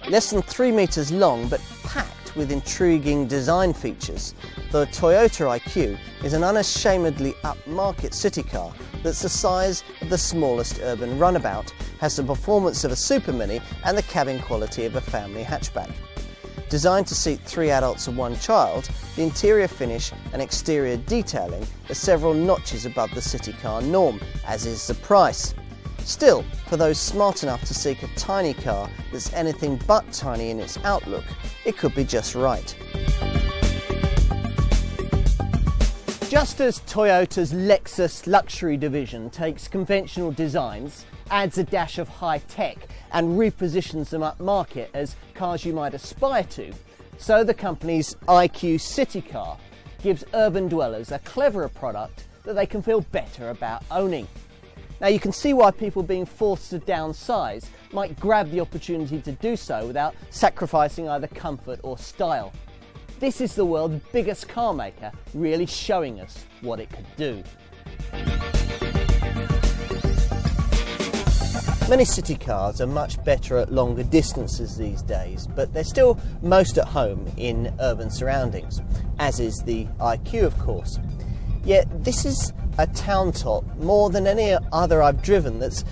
Less than 3 metres long but packed with intriguing design features, the Toyota IQ is an unashamedly upmarket city car that's the size of the smallest urban runabout, has the performance of a super mini and the cabin quality of a family hatchback. Designed to seat 3 adults and 1 child, the interior finish and exterior detailing are several notches above the city car norm, as is the price. Still, for those smart enough to seek a tiny car that's anything but tiny in its outlook, it could be just right. Just as Toyota's Lexus luxury division takes conventional designs, adds a dash of high tech and repositions them upmarket as cars you might aspire to, so the company's IQ City car gives urban dwellers a cleverer product that they can feel better about owning. Now you can see why people being forced to downsize might grab the opportunity to do so without sacrificing either comfort or style. This is the world's biggest car maker really showing us what it could do. Many city cars are much better at longer distances these days, but they're still most at home in urban surroundings, as is the IQ of course. Yet this is a town top more than any other I've driven that's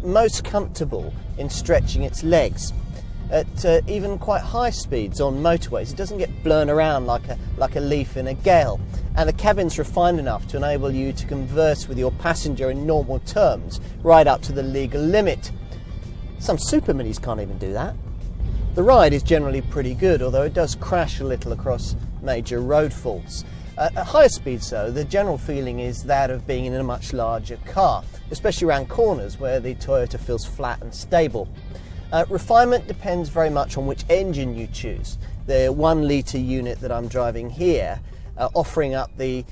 most comfortable in stretching its legs. At even quite high speeds on motorways, it doesn't get blown around like a leaf in a gale, and the cabin's refined enough to enable you to converse with your passenger in normal terms right up to the legal limit. Some super minis can't even do that. The ride is generally pretty good, although it does crash a little across major road faults. At higher speeds though, the general feeling is that of being in a much larger car, especially around corners where the Toyota feels flat and stable. Refinement depends very much on which engine you choose. The 1 litre unit that I'm driving here offering up the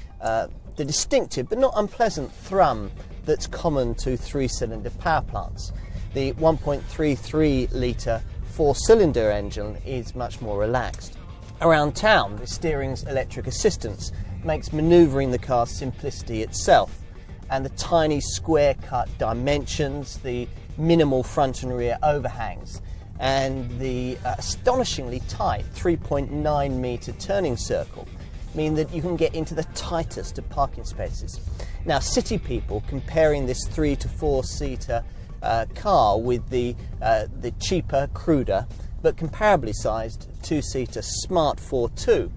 distinctive but not unpleasant thrum that's common to 3-cylinder power plants. The 1.33 litre 4-cylinder engine is much more relaxed. Around town, the steering's electric assistance makes manoeuvring the car's simplicity itself, and the tiny square-cut dimensions, the minimal front and rear overhangs, and the astonishingly tight 3.9 metre turning circle mean that you can get into the tightest of parking spaces. Now, city people comparing this 3 to 4 seater car with the cheaper, cruder, but comparably sized 2-seater Smart fortwo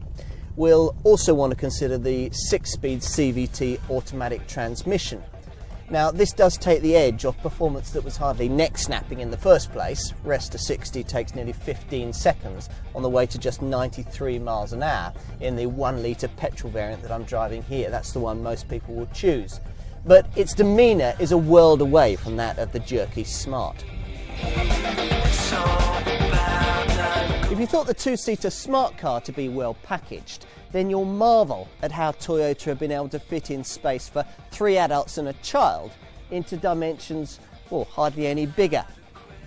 will also want to consider the 6-speed CVT automatic transmission. Now, this does take the edge off performance that was hardly neck-snapping in the first place. Rest to 60 takes nearly 15 seconds on the way to just 93 miles an hour in the 1 litre petrol variant that I'm driving here. That's the one most people will choose. But its demeanour is a world away from that of the jerky Smart. If you thought the 2-seater Smart car to be well packaged, then you'll marvel at how Toyota have been able to fit in space for 3 adults and a child into dimensions, well, hardly any bigger.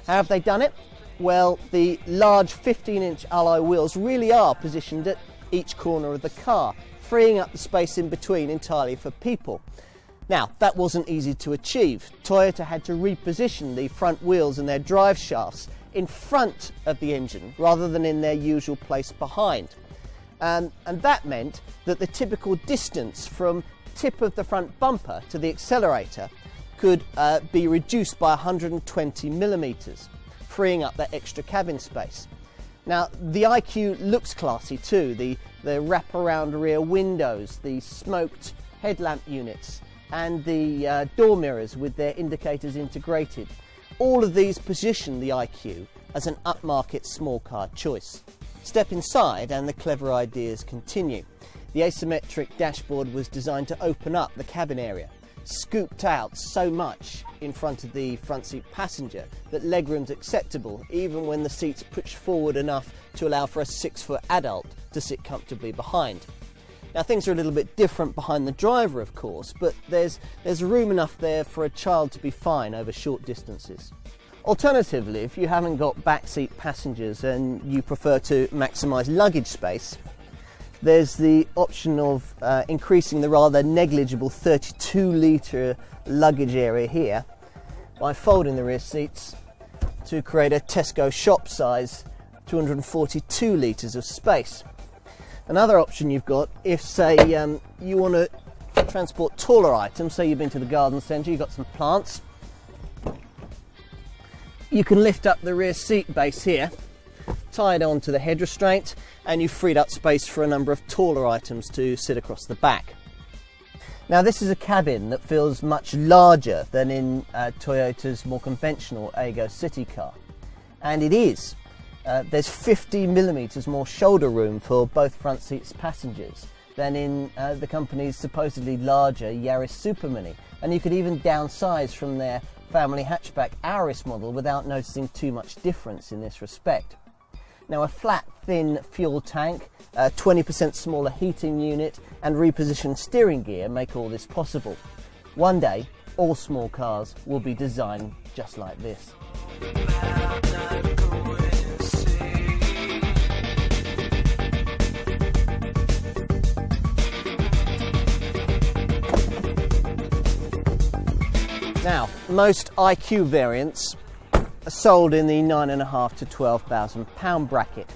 How have they done it? Well, the large 15-inch alloy wheels really are positioned at each corner of the car, freeing up the space in between entirely for people. Now, that wasn't easy to achieve. Toyota had to reposition the front wheels and their drive shafts in front of the engine rather than in their usual place behind. And that meant that the typical distance from tip of the front bumper to the accelerator could be reduced by 120 millimetres, freeing up that extra cabin space. Now, the IQ looks classy too, the wraparound rear windows, the smoked headlamp units, and the door mirrors with their indicators integrated. All of these position the IQ as an upmarket small car choice. Step inside and the clever ideas continue. The asymmetric dashboard was designed to open up the cabin area, scooped out so much in front of the front seat passenger that legroom's acceptable even when the seat's pushed forward enough to allow for a 6-foot adult to sit comfortably behind. Now, things are a little bit different behind the driver, of course, but there's room enough there for a child to be fine over short distances. Alternatively, if you haven't got backseat passengers and you prefer to maximise luggage space, there's the option of increasing the rather negligible 32-litre luggage area here by folding the rear seats to create a Tesco shop size 242 litres of space. Another option you've got, if say you want to transport taller items, say you've been to the garden centre, you've got some plants, you can lift up the rear seat base here, tie it onto the head restraint, and you've freed up space for a number of taller items to sit across the back. Now this is a cabin that feels much larger than in Toyota's more conventional Aygo city car, and it is. There's 50mm more shoulder room for both front seats passengers than in the company's supposedly larger Yaris Super Mini, and you could even downsize from their family hatchback Auris model without noticing too much difference in this respect. Now a flat, thin fuel tank, a 20% smaller heating unit and repositioned steering gear make all this possible. One day, all small cars will be designed just like this. Now, most IQ variants are sold in the £9,500 to £12,000 bracket.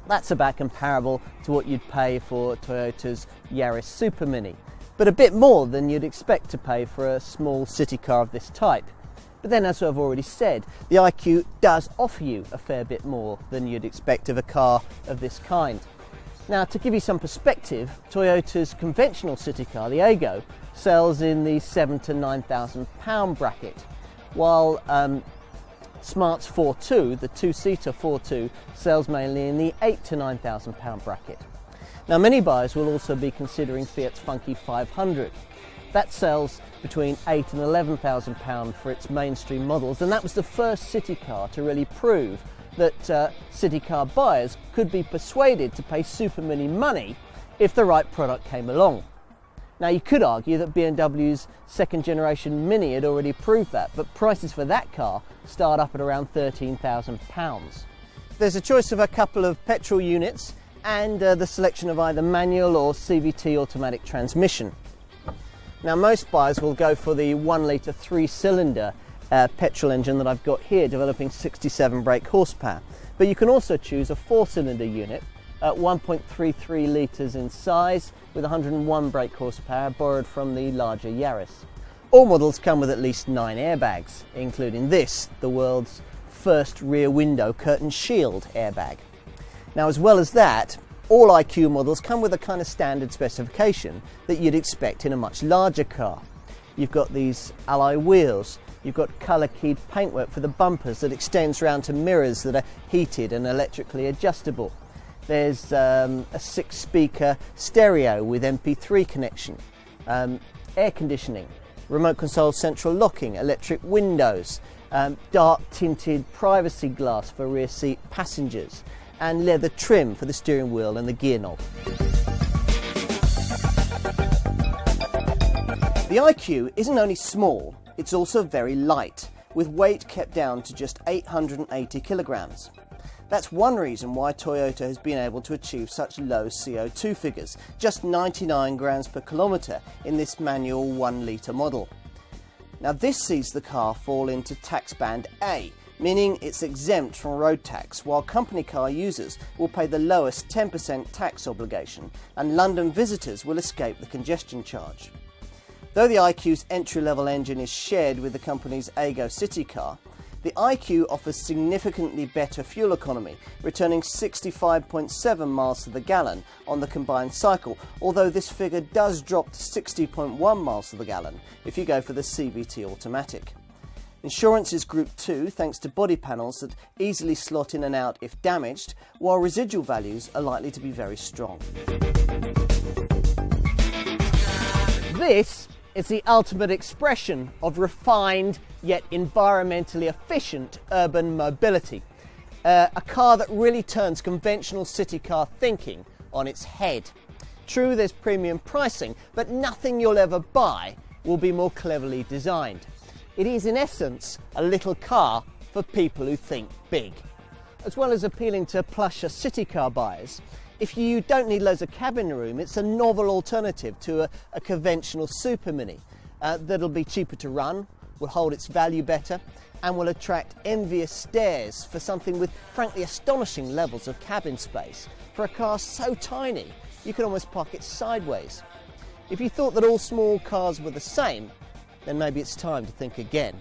That's about comparable to what you'd pay for Toyota's Yaris Super Mini, but a bit more than you'd expect to pay for a small city car of this type. But then, as I've already said, the IQ does offer you a fair bit more than you'd expect of a car of this kind. Now, to give you some perspective, Toyota's conventional city car, the Aygo, sells in the £7,000 to £9,000 bracket, while Smart's fortwo, the two-seater fortwo, sells mainly in the £8,000 to £9,000 bracket. Now, many buyers will also be considering Fiat's funky 500. That sells between £8,000 and £11,000 for its mainstream models, and that was the first city car to really prove that city car buyers could be persuaded to pay Super Mini money if the right product came along. Now, you could argue that BMW's second generation Mini had already proved that, but prices for that car start up at around £13,000. There's a choice of a couple of petrol units and the selection of either manual or CVT automatic transmission. Now, most buyers will go for the 1 litre 3-cylinder petrol engine that I've got here, developing 67 brake horsepower, but you can also choose a 4-cylinder unit at 1.33 litres in size with 101 brake horsepower, borrowed from the larger Yaris. All models come with at least 9 airbags, including this, the world's first rear window curtain shield airbag. Now, as well as that, all IQ models come with a kind of standard specification that you'd expect in a much larger car. You've got these alloy wheels, you've got colour-keyed paintwork for the bumpers that extends round to mirrors that are heated and electrically adjustable. There's a 6-speaker stereo with MP3 connection, air conditioning, remote control central locking, electric windows, dark tinted privacy glass for rear seat passengers, and leather trim for the steering wheel and the gear knob. The IQ isn't only small, it's also very light, with weight kept down to just 880 kilograms. That's one reason why Toyota has been able to achieve such low CO2 figures, just 99 grams per kilometre in this manual 1 litre model. Now, this sees the car fall into tax band A, meaning it's exempt from road tax, while company car users will pay the lowest 10% tax obligation, and London visitors will escape the congestion charge. Though the IQ's entry-level engine is shared with the company's Aygo city car, the IQ offers significantly better fuel economy, returning 65.7 miles to the gallon on the combined cycle, although this figure does drop to 60.1 miles to the gallon if you go for the CVT automatic. Insurance is Group 2 thanks to body panels that easily slot in and out if damaged, while residual values are likely to be very strong. This is the ultimate expression of refined yet environmentally efficient urban mobility. A car that really turns conventional city car thinking on its head. True, there's premium pricing, but nothing you'll ever buy will be more cleverly designed. It is in essence a little car for people who think big. As well as appealing to plusher city car buyers, if you don't need loads of cabin room, it's a novel alternative to a conventional Super Mini that'll be cheaper to run, will hold its value better and will attract envious stares for something with frankly astonishing levels of cabin space for a car so tiny you can almost park it sideways. If you thought that all small cars were the same, then maybe it's time to think again.